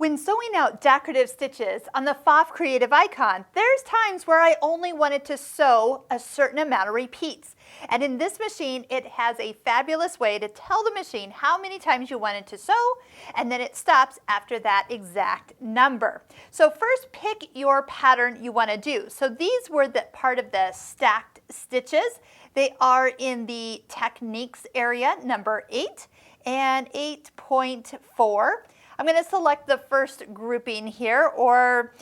When sewing out decorative stitches on the Pfaff Creative icon, there's times where I only wanted to sew a certain amount of repeats. And in this machine, it has a fabulous way to tell the machine how many times you wanted to sew, and then it stops after that exact number. So first, pick your pattern you want to do. So these were the part of the stacked stitches. They are in the techniques area, number 8 and 8.4. I'm going to select the first grouping here, or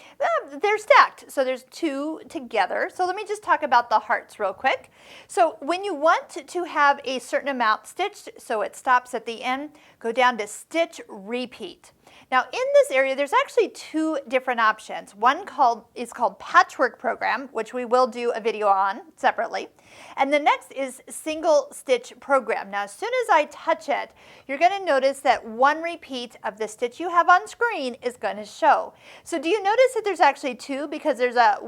they're stacked, so there's 2 together. So let me just talk about the hearts real quick. So when you want to have a certain amount stitched, so it stops at the end, go down to Stitch Repeat. Now in this area, there's actually 2 different options. One is called Patchwork Program, which we will do a video on separately. And the next is Single Stitch Program. Now as soon as I touch it, you're going to notice that one repeat of the stitch you have on screen is going to show. So do you notice that there's actually 2, because there's a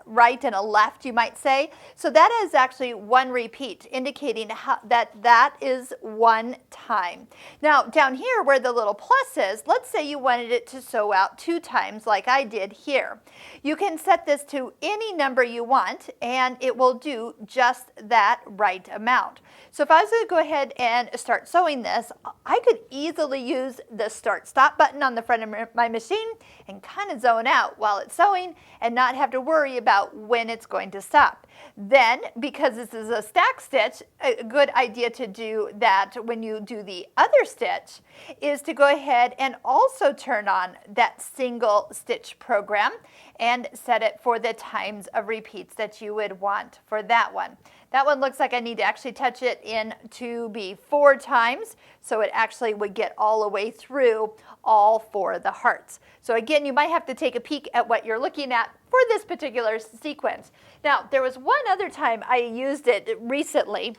right and a left, you might say? So that is actually one repeat, indicating that is one time. Now down here where the little plus is, let's say you wanted it to sew out 2 times like I did here. You can set this to any number you want and it will do just that right amount. So if I was going to go ahead and start sewing this, I could easily use the start stop button on the front of my machine and kind of zone out while it's sewing and not have to worry about when it's going to stop. Then, because this is a stack stitch, a good idea to do that when you do the other stitch is to go ahead and also turn on that single stitch program and set it for the times of repeats that you would want for that one. That one looks like I need to actually touch it in to be 4 times, so it actually would get all the way through all 4 of the hearts. So again, you might have to take a peek at what you're looking at for this particular sequence. Now, there was one other time I used it recently,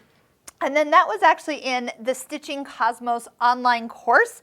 and then that was actually in the Stitching Cosmos online course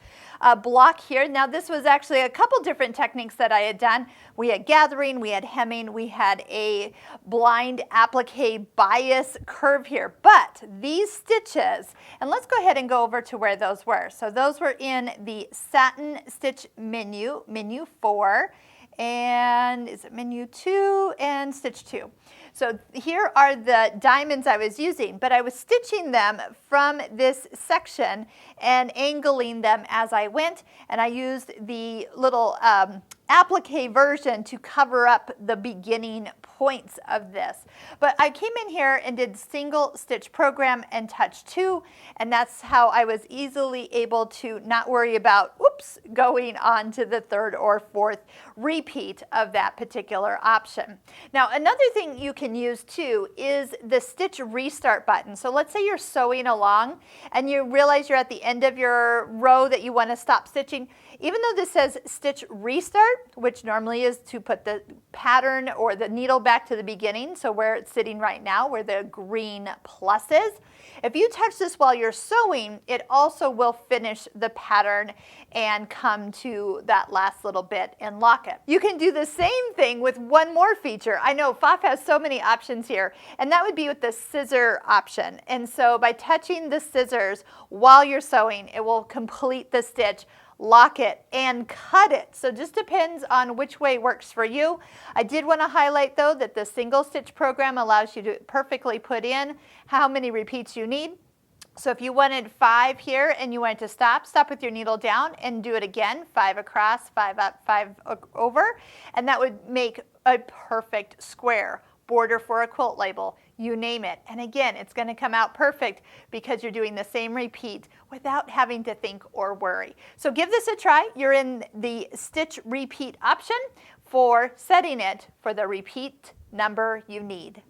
block here. Now this was actually a couple different techniques that I had done. We had gathering, we had hemming, we had a blind applique bias curve here. But these stitches, and let's go ahead and go over to where those were. So those were in the satin stitch menu, menu 4, and is it menu 2 and stitch 2. So here are the diamonds I was using, but I was stitching them from this section and angling them as I went, and I used the little applique version to cover up the beginning points of this. But I came in here and did single stitch program and touch 2, and that's how I was easily able to not worry about, oops, going on to the 3rd or 4th repeat of that particular option. Now another thing you can use too is the stitch restart button. So let's say you're sewing along and you realize you're at the end of your row that you want to stop stitching. Even though this says stitch restart, which normally is to put the pattern or the needle back to the beginning, so where it's sitting right now, where the green plus is, if you touch this while you're sewing, it also will finish the pattern and come to that last little bit and lock it. You can do the same thing with one more feature. I know Pfaff has so many options here, and that would be with the scissor option. And so by touching the scissors while you're sewing, it will complete the stitch, lock it, and cut it. So just depends on which way works for you. I did want to highlight though that the single stitch program allows you to perfectly put in how many repeats you need. So if you wanted 5 here and you wanted to stop with your needle down and do it again, 5 across, 5 up, 5 over, and that would make a perfect square. Border for a quilt label, you name it. And again, it's going to come out perfect because you're doing the same repeat without having to think or worry. So give this a try. You're in the stitch repeat option for setting it for the repeat number you need.